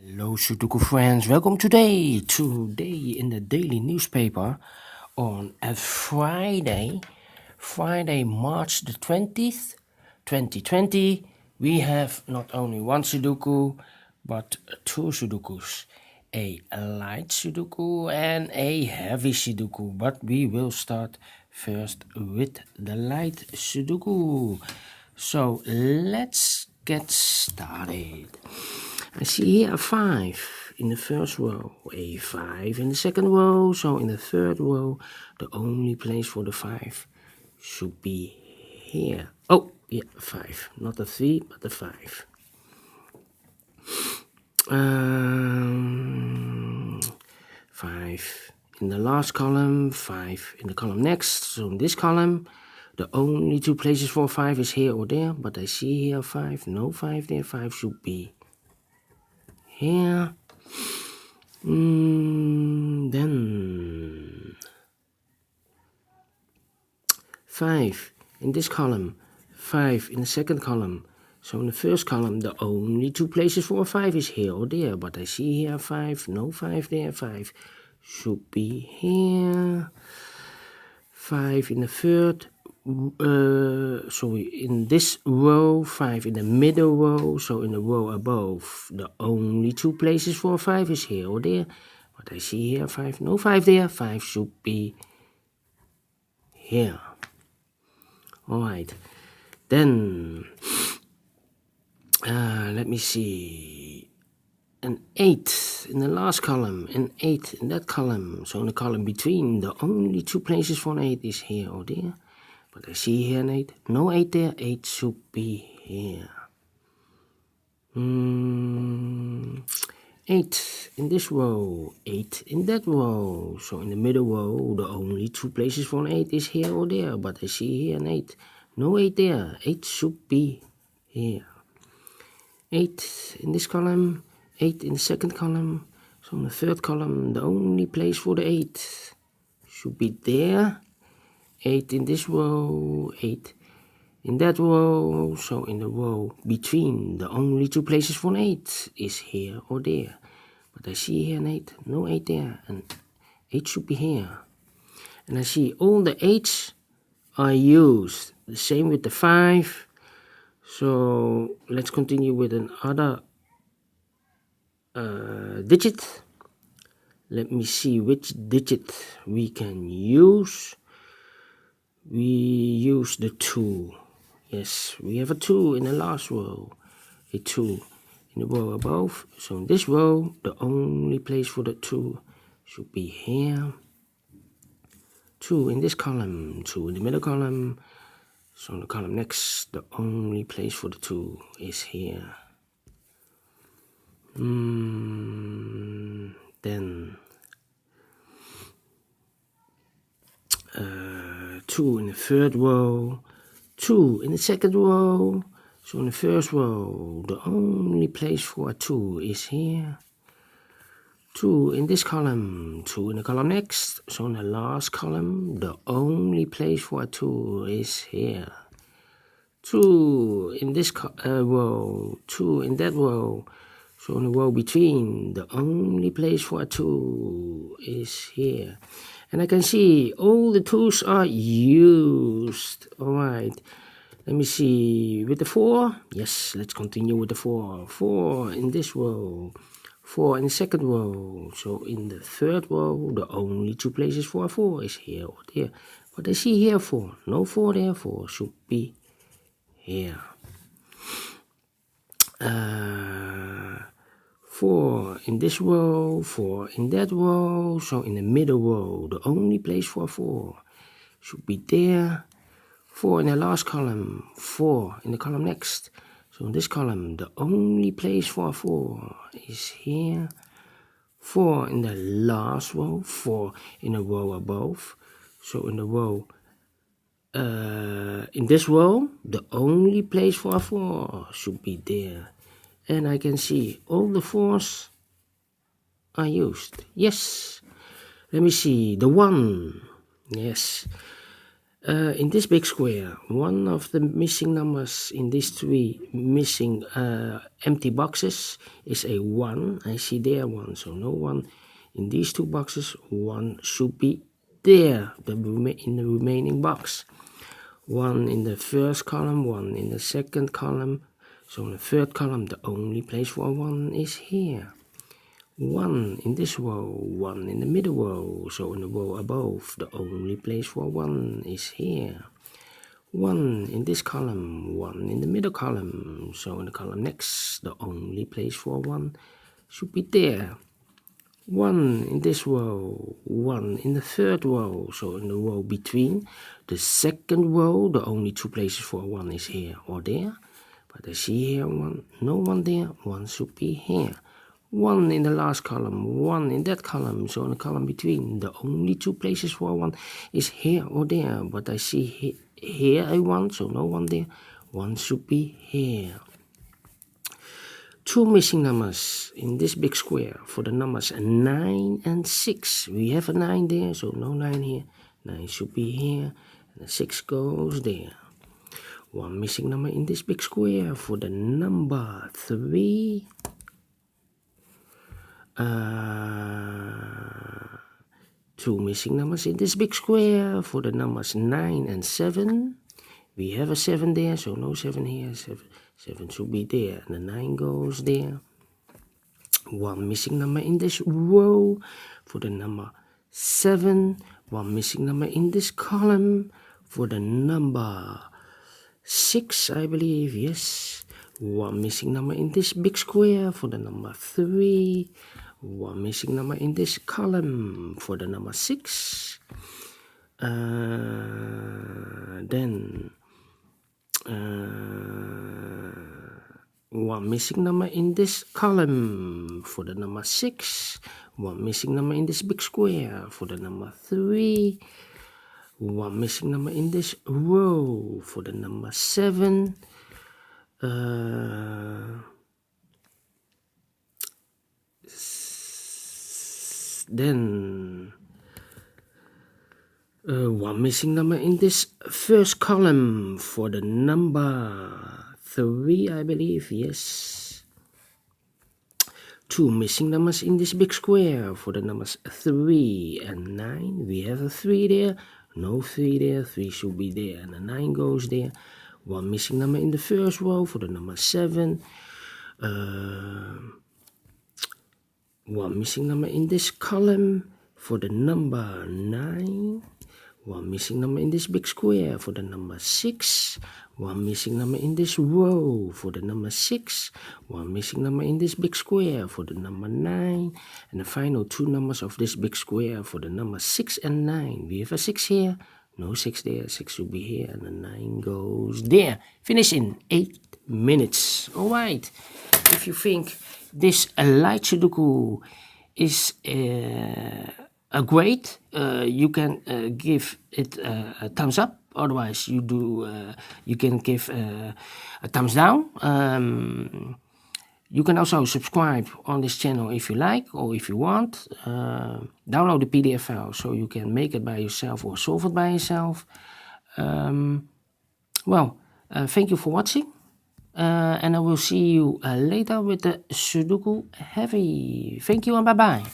Hello Sudoku friends, welcome today in the daily newspaper on a Friday, March the 20th, 2020. We have not only one Sudoku, but two Sudokus, a light Sudoku and a heavy Sudoku, but we will start first with the light Sudoku. So let's get started. I see here a 5 in the first row, a 5 in the second row, so in the third row, the only place for the 5 should be here. Oh, yeah, 5, not the 3, but the 5. 5 in the last column, 5 in the column next, so in this column, the only two places for 5 is here or there, but I see here 5, no 5 there, 5 should be here. Then 5 in this column, 5 in the second column. So in the first column, the only two places for a 5 is here or there, but I see here 5, no 5 there, 5 should be here. 5 in the third, in this row, 5 in the middle row, so in the row above, the only two places for 5 is here or there, but I see here 5, no 5 there, 5 should be here. Alright, then, let me see, an 8 in the last column, an 8 in that column, so in the column between, the only two places for an 8 is here or there. But I see here an 8. No 8 there. 8 should be here. 8 in this row. 8 in that row. So in the middle row, the only two places for an 8 is here or there. But I see here an 8. No 8 there. 8 should be here. 8 in this column. 8 in the second column. So in the third column, the only place for the 8 should be there. 8 in this row, 8 in that row, so in the row between, the only two places for an 8 is here or there. But I see here an 8, no 8 there, and 8 should be here. And I see all the 8s are used, the same with the 5. So let's continue with another digit. Let me see which digit we can use. We use the 2. Yes, we have a 2 in the last row. A 2 in the row above. So in this row, the only place for the 2 should be here. 2 in this column. 2 in the middle column. So in the column next, the only place for the 2 is here. Then 2 in the third row, 2 in the second row. So in the first row, the only place for a 2 is here. 2 in this column, 2 in the column next. So in the last column, the only place for a 2 is here. 2 in this row, 2 in that row. So in the row between, the only place for a 2 is here. And I can see all the 2s are used. Alright, let me see with the 4. Yes, let's continue with the 4. 4 in this row, 4 in the second row. So in the third row, the only two places for a 4 is here or there. But I see here 4. No 4 there, 4 should be here. 4 in this row, 4 in that row, so in the middle row, the only place for a 4 should be there. 4 in the last column, 4 in the column next. So in this column, the only place for a 4 is here. 4 in the last row, 4 in the row above. So in the row, in this row, the only place for a 4 should be there. And I can see all the 4s are used. Yes. Let me see. The 1. Yes. In this big square, one of the missing numbers in these three missing empty boxes is a 1. I see there 1, so no 1. In these two boxes, 1 should be there, in the remaining box. 1 in the first column, 1 in the second column. So in the third column, the only place for 1 is here. 1 in this row, 1 in the middle row, so in the row above, the only place for 1 is here. 1 in this column, 1 in the middle column, so in the column next, the only place for 1 should be there. 1 in this row, 1 in the third row, so in the row between the second row, the only two places for 1 is here or there. But I see here 1, no 1 there, 1 should be here. 1 in the last column, 1 in that column, so in the column between, the only two places for 1 is here or there, but I see here a 1, so no 1 there, 1 should be here. Two missing numbers in this big square for the numbers 9 and 6. We have a 9 there, so no 9 here, 9 should be here, and the 6 goes there. One missing number in this big square for the number 3. Two missing numbers in this big square for the numbers 9 and 7. We have a 7 there, so no 7 here. 7 should be there, and the 9 goes there. One missing number in this row for the number 7. One missing number in this column for the number 6, I believe, yes. One missing number in this big square for the number 3. One missing number in this column for the number 6. Then one missing number in this column for the number 6. One missing number in this big square for the number 3. One missing number in this row for the number 7. Then one missing number in this first column for the number 3, I believe, yes. Two missing numbers in this big square for the numbers 3 and 9. We have a 3 there, no 3 there, 3 should be there, and the 9 goes there. One missing number in the first row for the number 7. One missing number in this column for the number 9. One missing number in this big square for the number 6. One missing number in this row for the number 6. One missing number in this big square for the number 9. And the final two numbers of this big square for the number 6 and 9. We have a 6 here, no 6 there, 6 should be here, and the 9 goes there. Finish in 8 minutes. Alright, if you think this Light Sudoku is great, you can give it a thumbs up. Otherwise, you can give a thumbs down. You can also subscribe on this channel if you like or if you want. Download the PDF file so you can make it by yourself or solve it by yourself. Thank you for watching. And I will see you later with the Sudoku Heavy. Thank you and bye-bye.